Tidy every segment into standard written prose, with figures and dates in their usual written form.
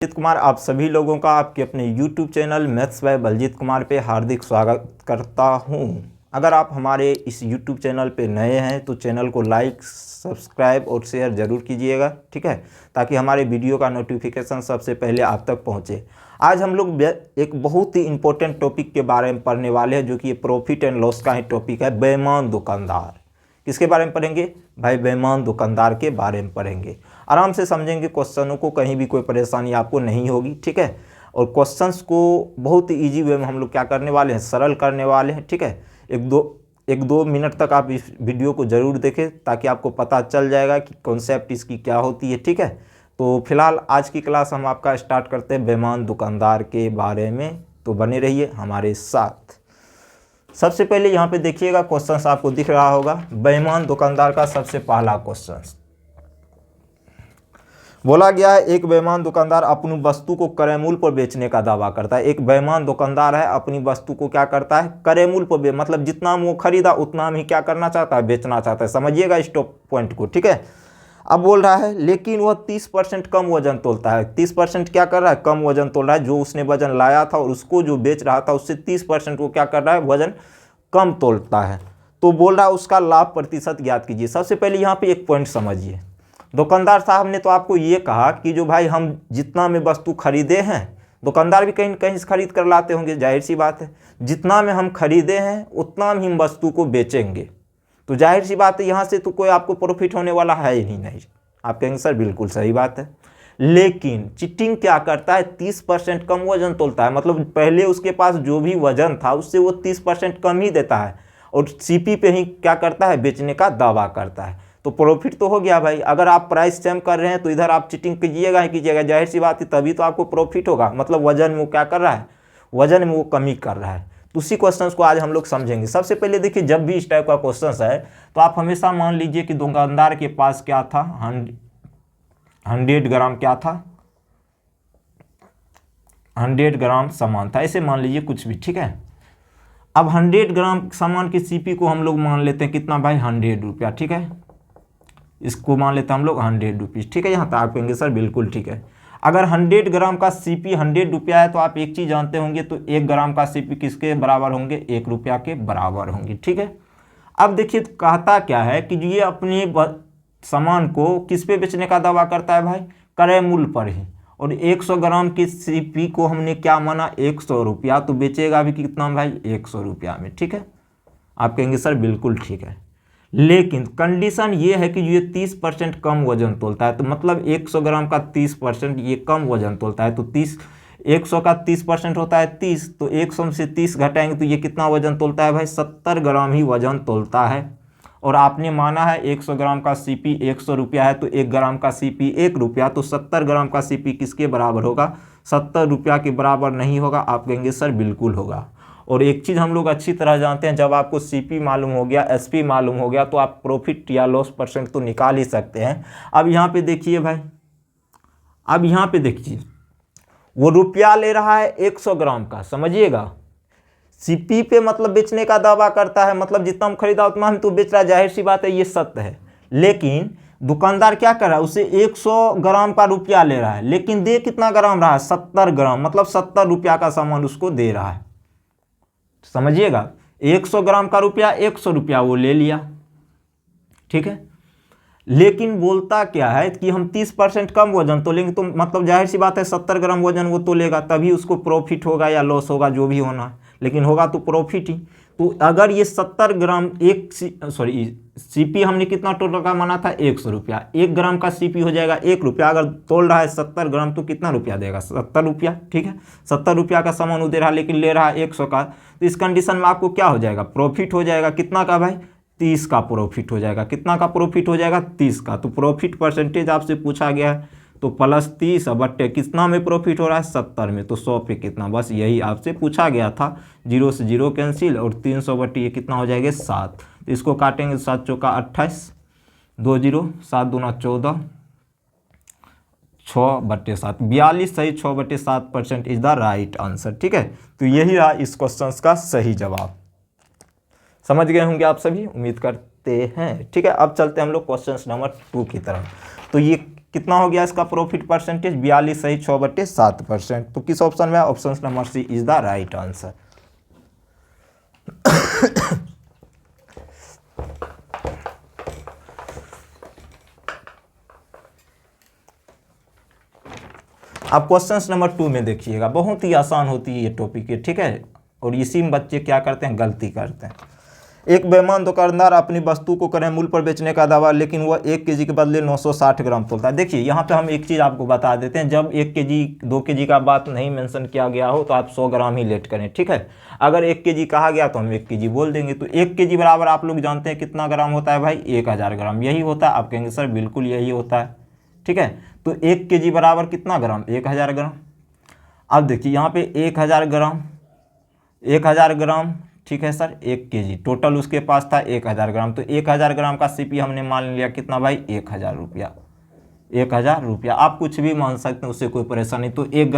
बलजीत कुमार आप सभी लोगों का आपके अपने YouTube channel maths by Baljeet Kumar पे हार्दिक स्वागत करता हूं। अगर आप हमारे इस YouTube चैनल पे नए हैं तो चैनल को लाइक, सब्सक्राइब और शेयर ज़रूर कीजिएगा, ठीक है, ताकि हमारे वीडियो का नोटिफिकेशन सबसे पहले आप तक पहुंचे। आज हम लोग एक बहुत ही इंपॉर्टेंट टॉपिक के बारे में पढ़ने वाले हैं, जो कि प्रॉफिट एंड लॉस का ही टॉपिक है। बेईमान दुकानदार किसके बारे में पढ़ेंगे भाई? बेईमान दुकानदार के बारे में पढ़ेंगे। आराम से समझेंगे क्वेश्चनों को, कहीं भी कोई परेशानी आपको नहीं होगी, ठीक है। और क्वेश्चंस को बहुत ही ईजी वे में हम लोग क्या करने वाले हैं, सरल करने वाले हैं, ठीक है। एक दो मिनट तक आप इस वीडियो को ज़रूर देखें ताकि आपको पता चल जाएगा कि कॉन्सेप्ट इसकी क्या होती है, ठीक है। तो फिलहाल आज की क्लास हम आपका स्टार्ट करते हैं बेईमान दुकानदार के बारे में, तो बने रहिए हमारे साथ। सबसे पहले यहाँ पे देखिएगा, क्वेश्चन आपको दिख रहा होगा। बेईमान दुकानदार का सबसे पहला क्वेश्चन बोला गया है, एक बेईमान दुकानदार अपनी वस्तु को क्रय मूल्य पर बेचने का दावा करता है। एक बेईमान दुकानदार है, अपनी वस्तु को क्या करता है, क्रय मूल्य पर मतलब जितना वो खरीदा उतना ही क्या करना चाहता है, बेचना चाहता है। समझिएगा इस पॉइंट को, ठीक है। अब बोल रहा है लेकिन वह 30% कम वजन तोलता है। 30% क्या कर रहा है, कम वजन तोल रहा है। जो उसने वजन लाया था और उसको जो बेच रहा था उससे 30% को क्या कर रहा है, वजन कम तोलता है। तो बोल रहा है उसका लाभ प्रतिशत ज्ञात कीजिए। सबसे पहले यहाँ पे एक पॉइंट समझिए। दुकानदार साहब ने तो आपको ये कहा कि जो भाई हम जितना में वस्तु खरीदे हैं, दुकानदार भी कहीं कहीं से खरीद कर लाते होंगे, जाहिर सी बात है। जितना में हम खरीदे हैं उतना में हम वस्तु को बेचेंगे, तो जाहिर सी बात है यहाँ से तो कोई आपको प्रॉफिट होने वाला है ही नहीं। आप कहेंगे सर बिल्कुल सही बात है, लेकिन चिटिंग क्या करता है, 30% कम वजन तोलता है। मतलब पहले उसके पास जो भी वजन था उससे वो 30% कम ही देता है और सीपी पे ही क्या करता है, बेचने का दावा करता है। तो प्रॉफिट तो हो गया भाई। अगर आप प्राइस सेम कर रहे हैं तो इधर आप चिटिंग कीजिएगा ही कीजिएगा, जाहिर सी बात है, तभी तो आपको प्रॉफिट होगा। मतलब वजन में वो क्या कर रहा है, वजन में वो कमी कर रहा है। तो उसी क्वेश्चन को आज हम लोग समझेंगे। सबसे पहले देखिए, जब भी इस टाइप का क्वेश्चन है तो आप हमेशा मान लीजिए कि दुकानदार के पास क्या था, 100 ग्राम क्या था, 100 ग्राम सामान था, ऐसे मान लीजिए कुछ भी, ठीक है। अब 100 ग्राम सामान की सीपी को हम लोग मान लेते हैं कितना भाई, 100 रुपया, ठीक है। इसको मान लेते हैं हम लोग 100 रुपीज़, ठीक है। यहाँ तक आप कहेंगे सर बिल्कुल ठीक है। अगर 100 ग्राम का सीपी 100 रुपया है तो आप एक चीज़ जानते होंगे, तो 1 ग्राम का सीपी किसके बराबर होंगे, 1 रुपया के बराबर होंगे, ठीक है। अब देखिए कहता क्या है कि ये अपने सामान को किस पे बेचने का दावा करता है भाई, क्रय मूल्य पर ही। और 100 ग्राम की सीपी को हमने क्या माना, 100 रुपया, तो बेचेगा भी कितना भाई, 100 रुपया में, ठीक है। आप कहेंगे सर बिल्कुल ठीक है, लेकिन कंडीशन ये है कि ये 30% कम वजन तोलता है। तो मतलब 100 ग्राम का 30% ये कम वजन तोलता है। तो 100 का 30% होता है 30, तो 100 से 30 घटाएंगे तो ये कितना वजन तोलता है भाई, 70 ग्राम ही वजन तोलता है। और आपने माना है 100 ग्राम का सीपी 100 रुपया है, तो 1 ग्राम का सीपी 1 रुपया, तो 70 ग्राम का सीपी किसके बराबर होगा, 70 रुपया के बराबर नहीं होगा। आप कहेंगे सर बिल्कुल होगा। और एक चीज़ हम लोग अच्छी तरह जानते हैं, जब आपको सीपी मालूम हो गया, एसपी मालूम हो गया, तो आप प्रॉफिट या लॉस परसेंट तो निकाल ही सकते हैं। अब यहाँ पे देखिए भाई, अब यहाँ पे देखिए वो रुपया ले रहा है 100 ग्राम का, समझिएगा। सीपी पे मतलब बेचने का दावा करता है, मतलब जितना हम खरीदा उतना हम तो बेच रहा है, जाहिर सी बात है, ये सत्य है। लेकिन दुकानदार क्या कर रहा है, उसे 100 ग्राम का रुपया ले रहा है, लेकिन दे कितना ग्राम रहा है, 70 ग्राम, मतलब 70 रुपया का सामान उसको दे रहा है। समझिएगा, 100 ग्राम का रुपया 100 रुपया वो ले लिया, ठीक है। लेकिन बोलता क्या है कि हम 30% कम वजन तो लेंगे, तो मतलब जाहिर सी बात है 70 ग्राम वजन वो तो लेगा, तभी उसको प्रॉफिट होगा या लॉस होगा, जो भी होना है, लेकिन होगा तो प्रॉफिट ही। तो अगर ये 70 ग्राम सीपी हमने कितना टोटल का माना था, 100 रुपया, 1 ग्राम का सीपी हो जाएगा 1 रुपया। अगर तोल रहा है 70 ग्राम तो कितना रुपया देगा, 70 रुपया, ठीक है। 70 रुपया का सामान वो दे रहा है, लेकिन ले रहा है 100 का। तो इस कंडीशन में आपको क्या हो जाएगा, प्रॉफिट हो जाएगा। कितना का भाई, 30 का प्रॉफिट हो जाएगा। कितना का प्रॉफिट हो जाएगा, 30 का। तो प्रॉफिट परसेंटेज आपसे पूछा गया है, तो +30 बट्टे कितना में प्रॉफिट हो रहा है, 70 में, तो 100 पे कितना, बस यही आपसे पूछा गया था। 0 से 0 कैंसिल, और 300 बट्टे ये कितना हो जाएगा, 7। तो इसको काटेंगे, 7 चौका 28, 2 0, 7 दूना 14, 6/7, 42 सही, 6/7% इज द राइट आंसर, ठीक है। तो यही रहा इस क्वेश्चन का सही जवाब। समझ गए होंगे आप सभी, उम्मीद करते हैं, ठीक है। अब चलते हैं हम लोग क्वेश्चन नंबर 2 की तरफ। तो ये कितना हो गया इसका प्रॉफिट परसेंटेज 42 सही 6/7%। तो किस ऑप्शन में है? Option number C is the right answer. अब क्वेश्चन नंबर 2 में देखिएगा, बहुत ही आसान होती है ये टॉपिक है, ठीक है। और इसी में बच्चे क्या करते हैं, गलती करते हैं। एक बेईमान दुकानदार अपनी वस्तु को क्रय मूल्य पर बेचने का दावा, लेकिन वह 1 केजी के बदले 960 ग्राम तोलता है। देखिए यहाँ पे हम एक चीज़ आपको बता देते हैं, जब 1 केजी 2 केजी का बात नहीं मेंशन किया गया हो तो आप 100 ग्राम ही लेट करें, ठीक है। अगर 1 केजी कहा गया तो हम 1 केजी बोल देंगे। तो 1 केजी बराबर आप लोग जानते हैं कितना ग्राम होता है भाई, 1000 ग्राम, यही होता है। आप कहेंगे सर बिल्कुल यही होता है, ठीक है। तो 1 केजी बराबर कितना ग्राम, 1000 ग्राम। अब देखिए यहाँ पे 1000 ग्राम, 1000 ग्राम, ठीक है सर। 1 केजी टोटल उसके पास था 1000 ग्राम, तो 1000 ग्राम का सीपी हमने मान लिया कितना भाई, 1000 रुपया। 1000 रुपया, आप कुछ भी मान सकते हैं, उससे कोई परेशानी। तो 1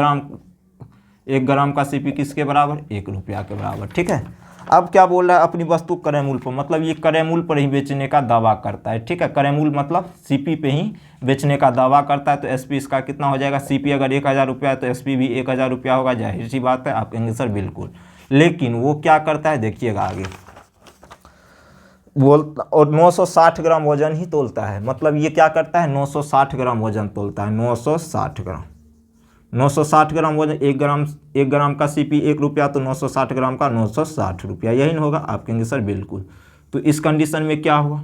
ग्राम का सीपी किसके बराबर, 1 रुपया के बराबर, ठीक है। अब क्या बोल रहा है, अपनी वस्तु क्रय मूल्य पर, मतलब ये क्रय मूल्य पर ही बेचने का दावा करता है, ठीक है। क्रय मूल्य मतलब सीपी पे ही बेचने का दावा करता है। तो एसपी इसका कितना हो जाएगा, सीपी अगर 1000 रुपया है तो एसपी भी 1000 रुपया होगा, जाहिर सी बात है। आप कहेंगे सर बिल्कुल, लेकिन वो क्या करता है, देखिएगा आगे बोलता, और 960 ग्राम वजन ही तोलता है। मतलब ये क्या करता है, 960 ग्राम वजन तोलता है, 960 ग्राम। 960 ग्राम वजन, 1 ग्राम का सीपी 1 रुपया, तो 960 ग्राम का 960 रुपया, यही ना होगा। आप कहेंगे सर बिल्कुल। तो इस कंडीशन में क्या हुआ,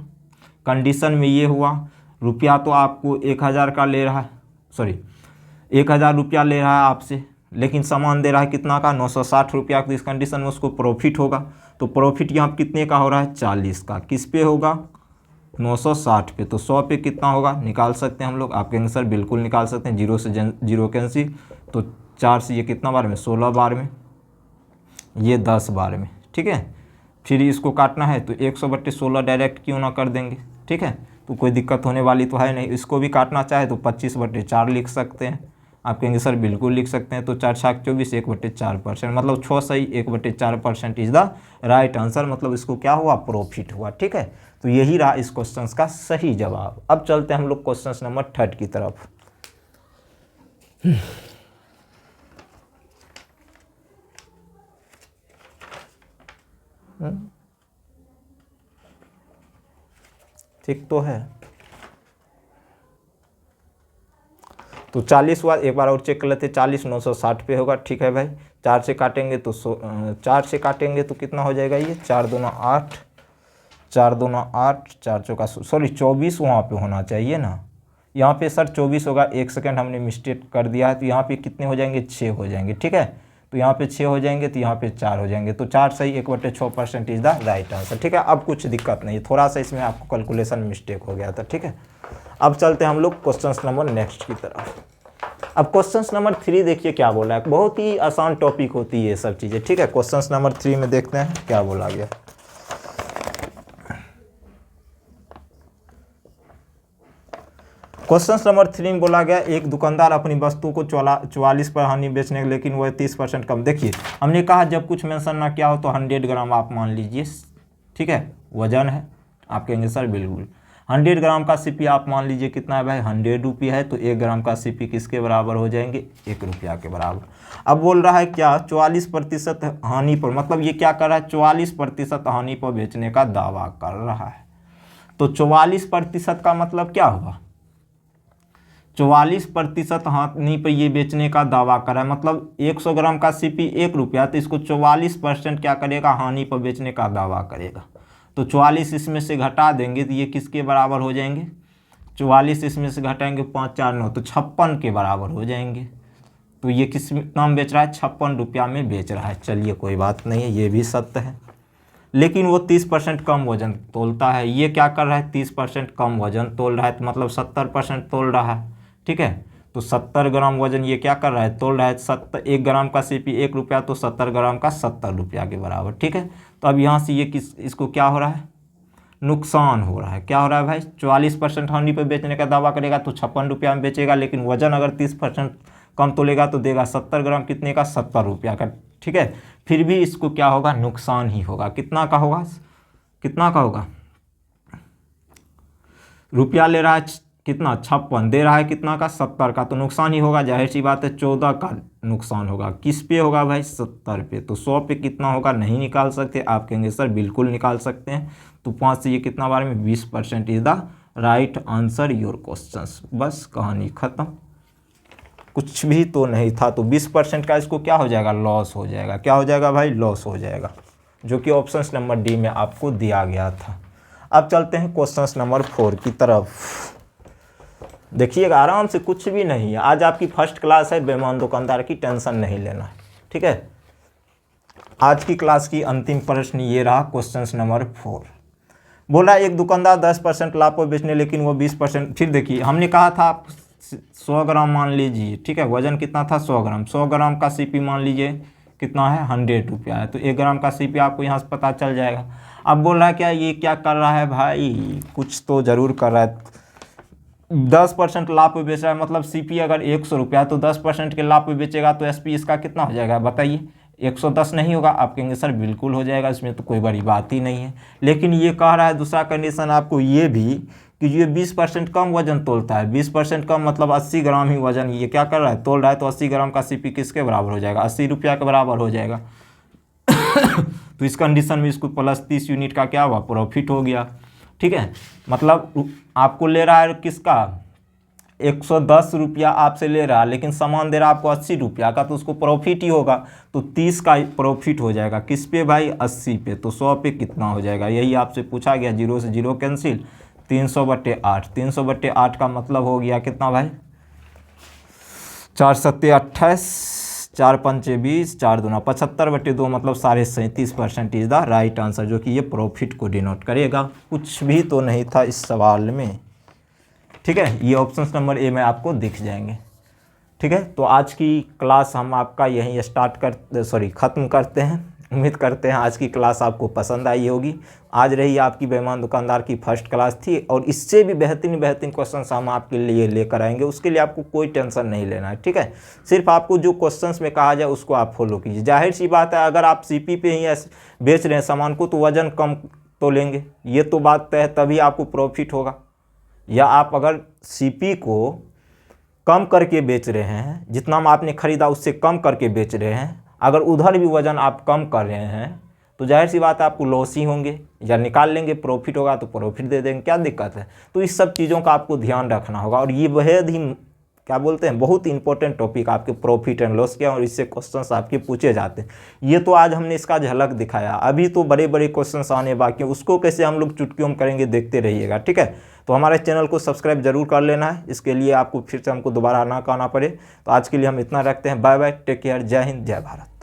कंडीशन में ये हुआ, रुपया तो आपको 1000 का ले रहा है, सॉरी 1000 रुपया ले रहा है आपसे, लेकिन सामान दे रहा है कितना का, 960 रुपया। तो इस कंडीशन में उसको प्रॉफिट होगा। तो प्रॉफिट यहाँ कितने का हो रहा है, 40 का। किस पे होगा, 960 पे। तो 100 पे कितना होगा, निकाल सकते हैं हम लोग। आप कहेंगे सर बिल्कुल निकाल सकते हैं, 0 से 0 कैंसिल, तो 4 से ये कितना बार में, 16 बार में, ये 10 बार में, ठीक है। फिर इसको काटना है तो 100/16 डायरेक्ट क्यों ना कर देंगे, ठीक है। तो कोई दिक्कत होने वाली तो है नहीं। इसको भी काटना चाहे तो 25/4 लिख सकते हैं। आप कहेंगे सर बिल्कुल लिख सकते हैं। तो 4 छाक 24, 1/4%, मतलब 6 सही 1/4% इज द राइट आंसर। मतलब इसको क्या हुआ, प्रॉफिट हुआ, ठीक है। तो यही रहा इस क्वेश्चन का सही जवाब। अब चलते हैं हम लोग क्वेश्चन नंबर 3 की तरफ। ठीक तो है। तो 40 हुआ, एक बार और चेक कर लेते, 40 960 पे होगा, ठीक है भाई। 4 से काटेंगे तो 4 से काटेंगे तो कितना हो जाएगा, ये 4 दूना 8, 4 दूना 8, 4 चौका, सॉरी 24 वहाँ पे होना चाहिए ना, यहाँ पे सर 24 होगा। 1 सेकंड हमने मिस्टेक कर दिया है। तो यहाँ पे कितने हो जाएंगे, 6 हो जाएंगे, ठीक है। तो यहाँ पे 6 हो जाएंगे, तो यहाँ पे 4 हो जाएंगे। तो 4 सही 1/6% इज द राइट आंसर, ठीक है। अब कुछ दिक्कत नहीं, थोड़ा सा इसमें आपको कैलकुलेशन मिस्टेक हो गया था, ठीक है। अब चलते हैं हम लोग क्वेश्चन नंबर नेक्स्ट की तरफ। अब क्वेश्चन नंबर 3 देखिए क्या बोला है, बहुत ही आसान टॉपिक होती है ये सब चीज़ें, ठीक है। क्वेश्चन नंबर 3 में देखते हैं क्या बोला गया। क्वेश्चन नंबर 3 में बोला गया, एक दुकानदार अपनी वस्तु को 44 पर हानि बेचने, लेकिन वह 30% कम। देखिए हमने कहा जब कुछ मेंशन ना किया हो तो 100 ग्राम आप मान लीजिए, ठीक है, वजन है। आप कहेंगे सर बिल्कुल। 100 ग्राम का सीपी आप मान लीजिए कितना है भाई, 100 रुपये है। तो 1 ग्राम का सीपी किसके बराबर हो जाएंगे, 1 रुपया के बराबर। अब बोल रहा है क्या, 44% हानि पर, मतलब ये क्या कर रहा है, 44% हानि पर बेचने का दावा कर रहा है। तो 44% का मतलब क्या हुआ, 44% हानि पर ये बेचने का दावा कर रहा है। मतलब 100 ग्राम का सीपी 1 रुपया, तो इसको 44% क्या करेगा, हानि पर बेचने का दावा करेगा। तो 44 इसमें से घटा देंगे तो ये किसके बराबर हो जाएंगे, 44 इसमें से घटाएंगे 5 4 9, तो 56 के बराबर हो जाएंगे। तो ये किस नाम बेच रहा है, 56 रुपया में बेच रहा है। चलिए कोई बात नहीं है, ये भी सत्य है। लेकिन वो 30% कम वजन तोलता है। ये क्या कर रहा है, 30% कम वजन तोल रहा है, तो मतलब 70% तोल रहा है, ठीक है। तो 70 ग्राम वजन ये क्या कर रहा है, तोल रहा है। 1 ग्राम का सीपी 1 रुपया, तो 70 ग्राम का 70 रुपया के बराबर, ठीक है। तो अब यहाँ से ये इसको क्या हो रहा है, नुकसान हो रहा है। क्या हो रहा है भाई, 44% हानि पर बेचने का दावा करेगा तो 56 रुपया में बेचेगा, लेकिन वजन अगर 30% कम तोलेगा तो देगा 70 ग्राम कितने का, 70 रुपया का, ठीक है। फिर भी इसको क्या होगा, नुकसान ही होगा। कितना का होगा, कितना का होगा, रुपया ले रहा है कितना 56 दे रहा है, कितना का 70 का, तो नुकसान ही होगा, जाहिर सी बात है 14 का नुकसान होगा। किस पे होगा भाई? 70 पे। तो 100 पे कितना होगा नहीं निकाल सकते? आप कहेंगे सर बिल्कुल निकाल सकते हैं। तो 5 से ये कितना बारे में 20% is the right answer your question. बस कहानी खत्म, कुछ भी तो नहीं था। तो 20% का इसको क्या हो जाएगा? लॉस हो जाएगा। क्या हो जाएगा भाई? लॉस हो जाएगा, जो कि ऑप्शन नंबर डी में आपको दिया गया था। अब चलते हैं क्वेश्चन नंबर 4 की तरफ। देखिएगा आराम से, कुछ भी नहीं है। आज आपकी फर्स्ट क्लास है, बेईमान दुकानदार की टेंशन नहीं लेना है, ठीक है। आज की क्लास की अंतिम प्रश्न ये रहा, क्वेश्चन नंबर 4। बोला एक दुकानदार 10% लाभ पर बेचने, लेकिन वो 20%। फिर देखिए हमने कहा था 100 ग्राम मान लीजिए, ठीक है। वजन कितना था? 100 ग्राम। 100 ग्राम का सीपी मान लीजिए कितना है? 100 रुपया है। तो 1 ग्राम का सीपी आपको यहाँ से पता चल जाएगा। अब बोल रहा है क्या ये क्या कर रहा है भाई? कुछ तो ज़रूर कर रहा है। 10% लाभ पे बेच रहा है, मतलब सीपी अगर 100 रुपया, तो 10% के लाभ पे बेचेगा तो एसपी इसका कितना हो जाएगा बताइए? 110 नहीं होगा? आप कहेंगे सर बिल्कुल हो जाएगा, इसमें तो कोई बड़ी बात ही नहीं है। लेकिन ये कह रहा है दूसरा कंडीशन आपको ये भी कि ये 20% कम वजन तोलता है। 20% कम मतलब 80 ग्राम ही वजन ये क्या कर रहा है? तोल रहा है। तो 80 ग्राम का सीपी किसके बराबर हो जाएगा? 80 रुपया के बराबर हो जाएगा। तो इस कंडीशन में इसको प्लस 30 यूनिट का क्या हुआ? प्रॉफिट हो गया, ठीक है। मतलब आपको ले रहा है किसका? 110 रुपया आपसे ले रहा है, लेकिन सामान दे रहा है आपको 80 रुपया का, तो उसको प्रॉफिट ही होगा। तो 30 का प्रॉफिट हो जाएगा। किस पे भाई? 80 पे। तो 100 पे कितना हो जाएगा? यही आपसे पूछा गया। 0 से 0 कैंसिल, 300/8। 300/8 का मतलब हो गया कितना भाई? 4 सत्ते 28, 4 पंचे 20, 4 दूना 75/2, मतलब 37.5% इज द राइट आंसर, जो कि ये प्रॉफिट को डिनोट करेगा। कुछ भी तो नहीं था इस सवाल में, ठीक है। ये ऑप्शन नंबर ए में आपको दिख जाएंगे, ठीक है। तो आज की क्लास हम आपका यहीं ख़त्म करते हैं। उम्मीद करते हैं आज की क्लास आपको पसंद आई होगी। आज रही आपकी बेईमान दुकानदार की फर्स्ट क्लास थी, और इससे भी बेहतरीन क्वेश्चन हम आपके लिए लेकर आएंगे। उसके लिए आपको कोई टेंशन नहीं लेना है, ठीक है। सिर्फ आपको जो क्वेश्चंस में कहा जाए उसको आप फॉलो कीजिए। जाहिर सी बात है, अगर आप सीपी पे ही बेच रहे हैं सामान को, तो वजन कम तो लेंगे, ये तो बात तय है, तभी आपको प्रॉफिट होगा। या आप अगर सीपी को कम करके बेच रहे हैं, जितना आपने खरीदा उससे कम करके बेच रहे हैं, अगर उधर भी वजन आप कम कर रहे हैं, तो जाहिर सी बात है आपको लॉस ही होंगे। या निकाल लेंगे, प्रॉफिट होगा तो प्रॉफिट दे देंगे, क्या दिक्कत है? तो इस सब चीज़ों का आपको ध्यान रखना होगा। और ये बेहद ही क्या बोलते हैं, बहुत इंपॉर्टेंट टॉपिक आपके प्रॉफिट एंड लॉस के, और इससे क्वेश्चंस आपके पूछे जाते हैं। ये तो आज हमने इसका झलक दिखाया, अभी तो बड़े बड़े क्वेश्चंस आने बाकी हैं। उसको कैसे हम लोग चुटकियों में करेंगे, देखते रहिएगा, ठीक है। तो हमारे चैनल को सब्सक्राइब जरूर कर लेना है, इसके लिए आपको फिर से हमको दोबारा ना कहना पड़े। तो आज के लिए हम इतना रखते हैं। बाय बाय, टेक केयर, जय हिंद, जय भारत।